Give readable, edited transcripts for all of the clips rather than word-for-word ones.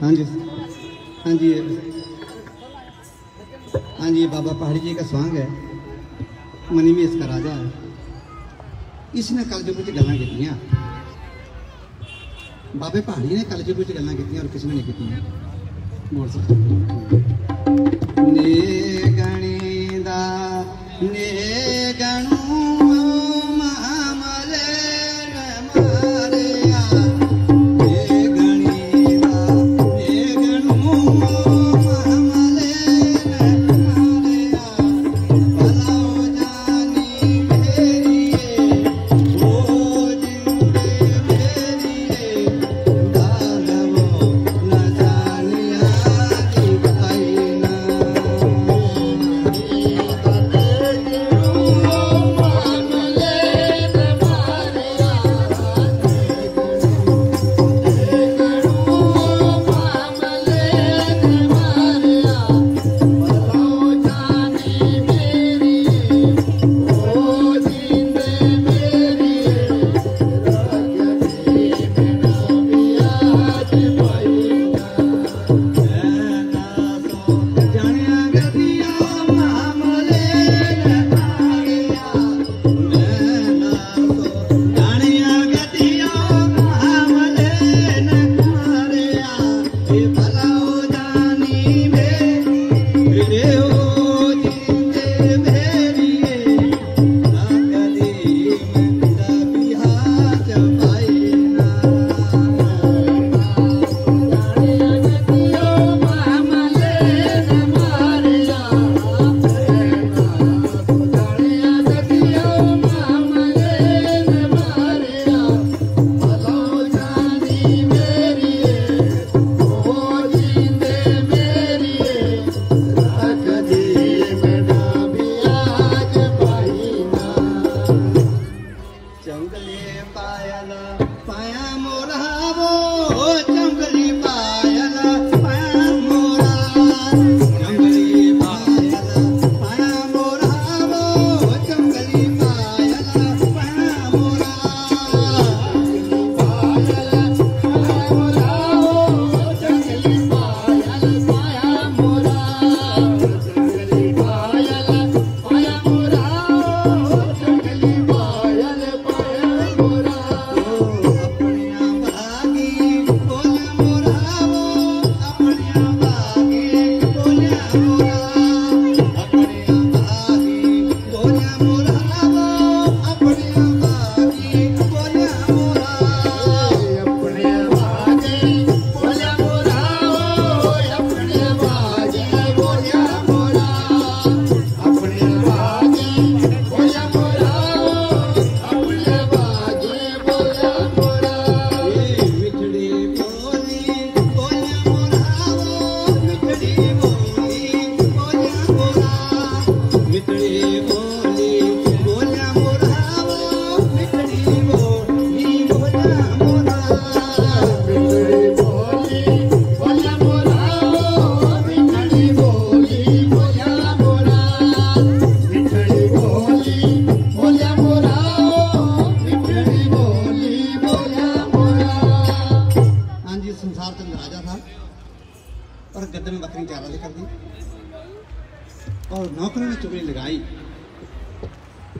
हाँ जी हाँ जी हाँ जी, बाबा पहाड़ी जी का सॉन्ग है, मनी में इसका राजा है। इसने कल जो कुछ गल्लां कीतियां, बाबे पहाड़ी ने कल जो कुछ गल्लां कीतियां और किसने नहीं कीतियां। बोल सकते ने गणिदा ने गणू मामले मारे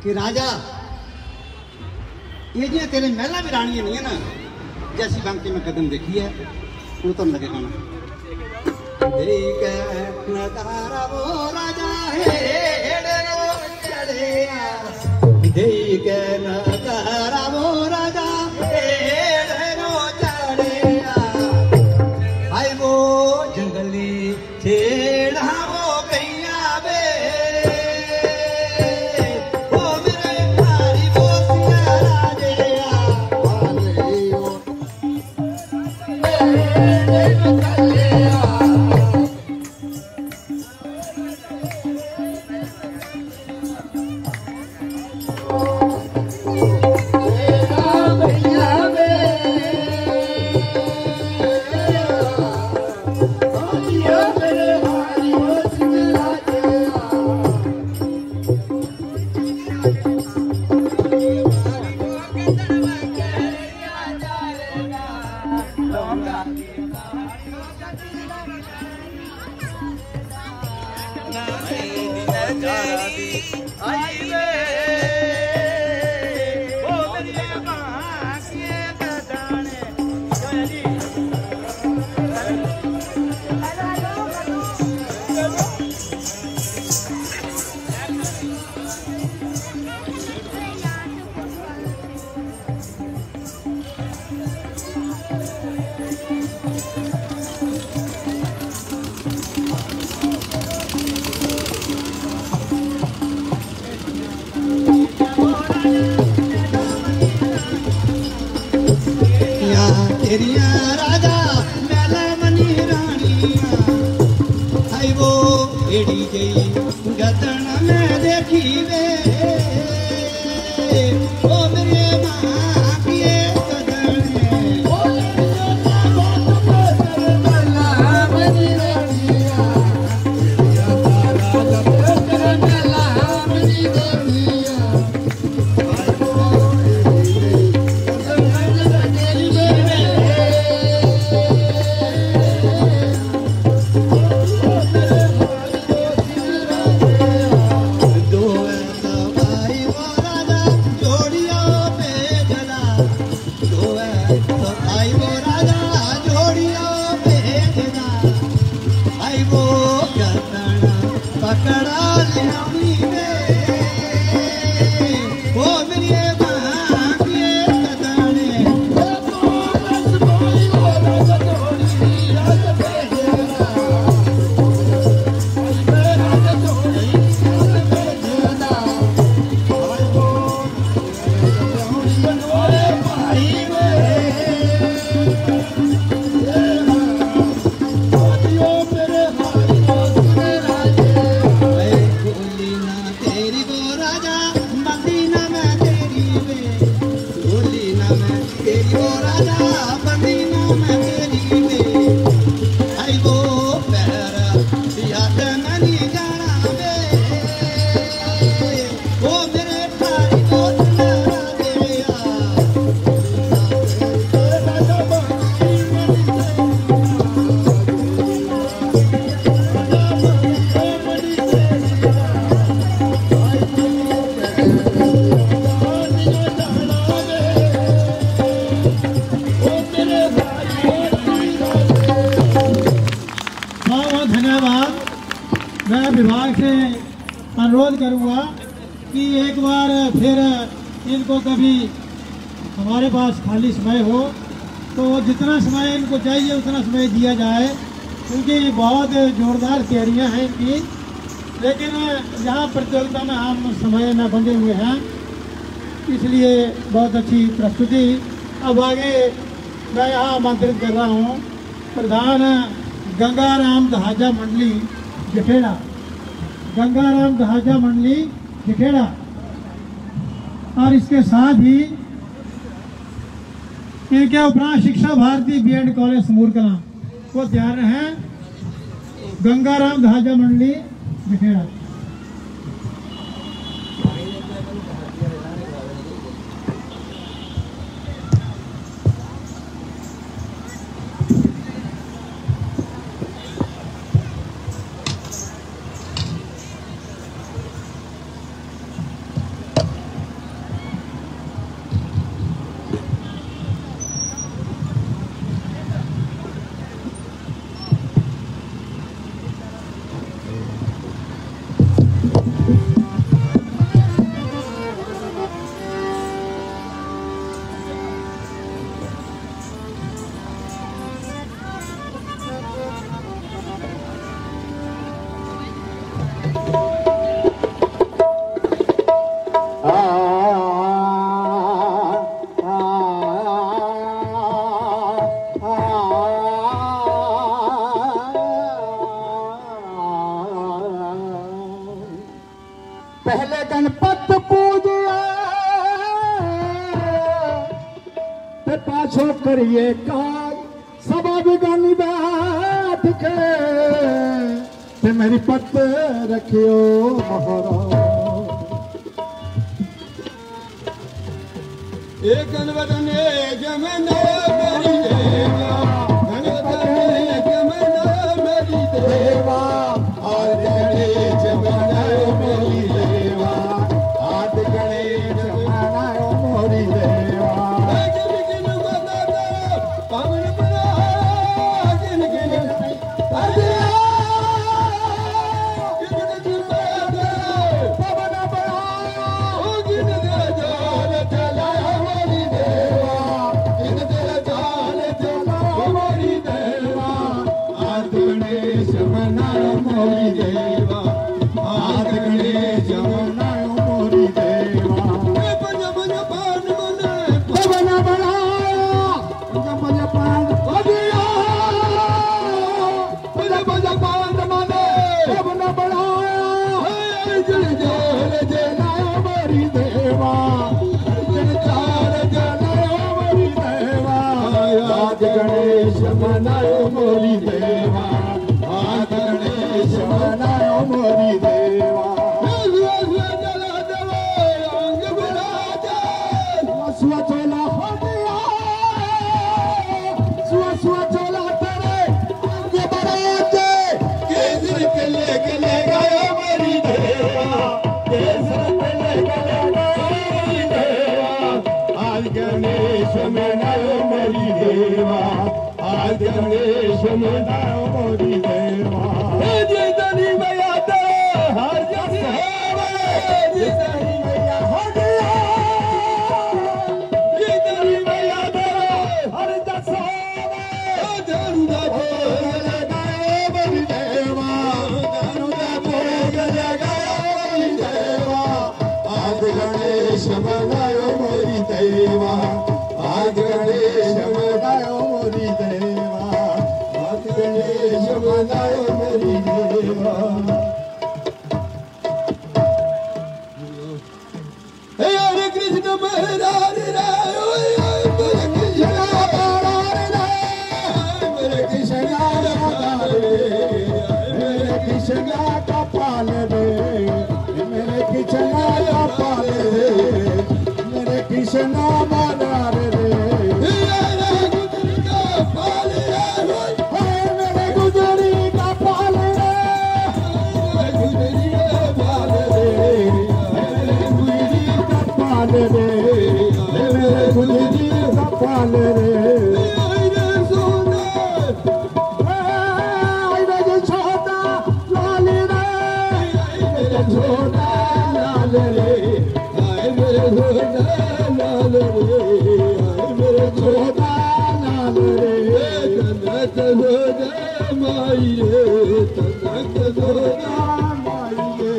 कि राजा ये जो तेरे महला भी रानी नहीं है ना, जैसी बांकी में कदम देखी है वो तो लगे गाना नकारा वो राजा है नकारा वो राजा आई वो जंगली छेड़ा वो गैया बे तेरिया राजा मेला मनी रानिया आई वो एड़ी गई गदन में देखी वे ओ मेरे माँ किए गदन विभाग से अनुरोध करूंगा कि एक बार फिर इनको कभी हमारे पास खाली समय हो तो जितना समय इनको चाहिए उतना समय दिया जाए, क्योंकि बहुत जोरदार तैयारियां हैं इनकी, लेकिन यहाँ प्रतियोगिता में हम समय में बंधे हुए हैं, इसलिए बहुत अच्छी प्रस्तुति। अब आगे मैं यहाँ आमंत्रित कर रहा हूँ प्रधान गंगाराम दहाजा मंडली जठेड़ा, गंगाराम दहाजा मंडली जठेड़ा, और इसके साथ ही इनके उपरांत शिक्षा भारती बीएड कॉलेज समूर कलां को तैयार हैं गंगाराम दहाजा मंडली जठेड़ा। पहले गणपत पूजिए ते पाछो करिए काज, सब गण बैठ के ते मेरी पत रखियो महाराज। एक गणपत ने जमना मेरी देवा, गणपत ने जमना मेरी देवा, और जमना मोरी देवा हाथ गणेश मनायो मोरी देवा बजा बजा पान मने बजा बजा पान बजिया बजा बजा पान मने बजा बजा जल जल जनायो मोरी देवा जल चार जनायो मोरी देवा हाथ गणेश मनायो मोरी देवा हाथ गणेश मनायो मोरी देवा सुआ चोला हो गया सुआ चोला तेरे अंग बराते केसर के लेके ले गया मोरी देवा केसर के लेके ले गया मोरी देवा आज गणेश मनायो मोरी देवा आज गणेश मनायो मोरी देवा जी दनी मैया ते हर जस है जी दनी मैया हो गया जी दनी मैया ते हर जस है धनुदा भोग लगाए मोरी देवा धनुदा भोग लगाए मोरी देवा आज गणेश मनायो मोरी देवा आज गणेश मनायो मोरी देवा आज गणेश मनायो मोरी देवा हे हरे कृष्ण महाराज राय मेरे कृष्ण महाराज मेरे कृष्ण मेरे कृष्ण का पाल रे मेरे कृष्ण का पाल रे मेरे कृष्ण माना रे मेरे गुजरी का पाल रे मेरे गुजरी का पाल रे मेरे गुजरी का पाल रे मेरे गुजरी का पाल रे मेरे गुजरी का पाल रे छोटा लाल रे आए मेरे छोटा लाल रे आए मेरे छोटा लाल रे तनक छोटा माई रे तनक छोटा माई रे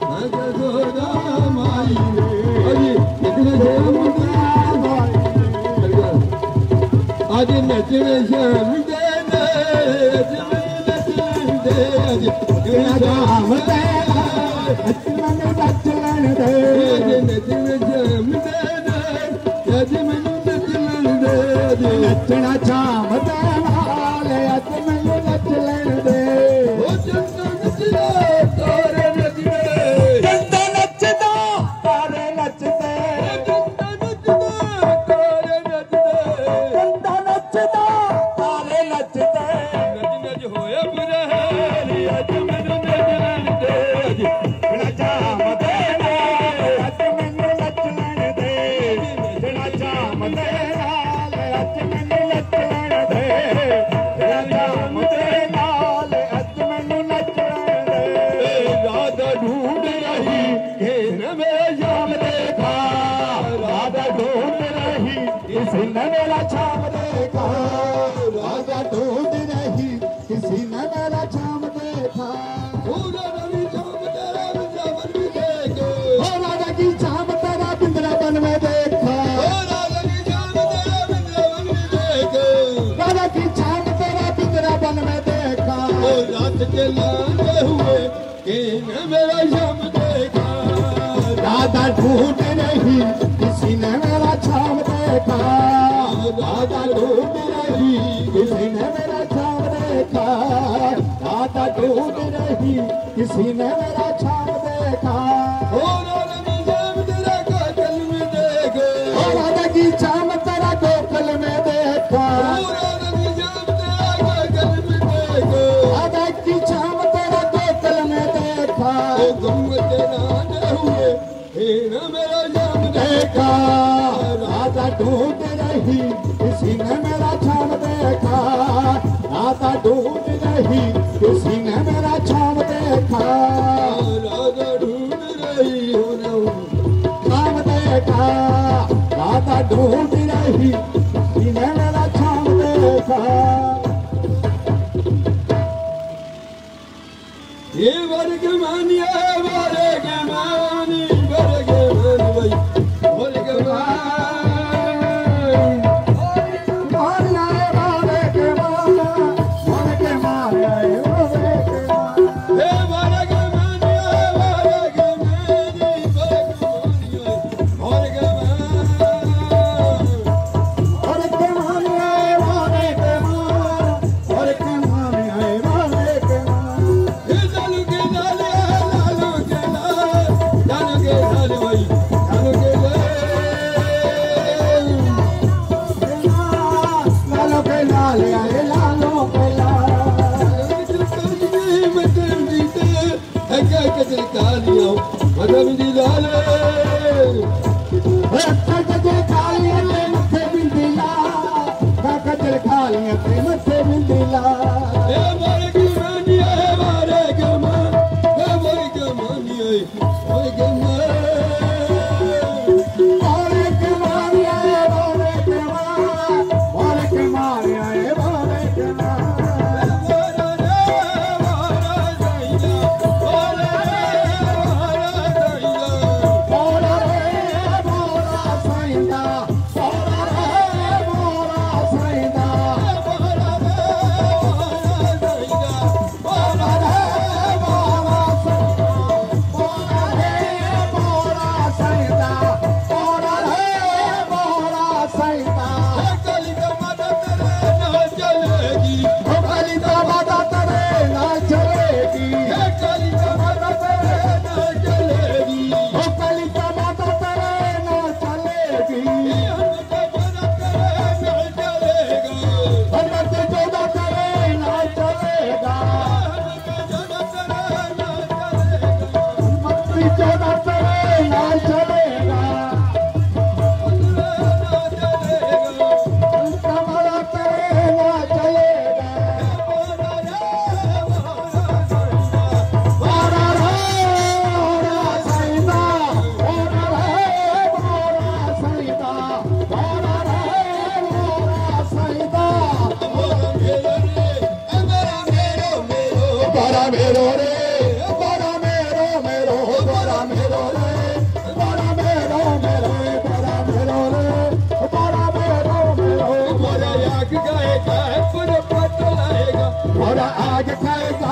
तनक छोटा माई रे अजी कितने आज नचने श्याम दे राम दे मन नचलन दे नचने श्याम दे नचना श्याम दे वाले अज मैनू नचलन दे चंदा नचदा तारे नचदे चंदा नचदा तारे नचदे चंदा नचदा तारे नचदे चंदा नचदा तारे नचदे नच नच होया बुरा हाल अज मैनू नचलन दे नचना श्याम दे अज मैनू नचलन दे नचना श्याम दे अज मैनू नचलन दे नचना श्याम दे अज मैनू नचलन दे राधा ढूंढ रही के न मेरा श्याम देखा राधा ढूंढ रही किसी ने मेरा श्याम देखा राधा ढूंढ रही किसी ने मेरा श्याम देखा राधा की श्याम तेरा बिंद्रावन में देखा राधा की श्याम तेरा बिंद्रावन में देखा राधा की श्याम तेरा बिंद्रावन में देखा रात के लाए हुए कि न मेरा श्याम देखा राधा ढूंढ रही किसी ने मेरा श्याम देखा राधा ढूंढ रही किसी ने मेरा श्याम देखा राधा ढूंढ रही किसी ने मेरा श्याम देखा राधा की श्याम तेरा गोकुल में देखा राधा की श्याम तेरा गोकुल में देखा देखा राधा ढूंढ रही किसी ने मेरा श्याम देखा राधा ढूंढ रही किसी ने मेरा श्याम देखा राधा ढूंढ रही श्याम देखा राधा ढूंढ रही किसी ने मेरा श्याम देखा बिंदी लाल कजल कालियां ते मथे बिंदी लाल कजल कालियां ते मथे बिंदी लाल ए मारे गमानी ए मारे गमान ए मारे गमानी ओए गमान आगे खाएगा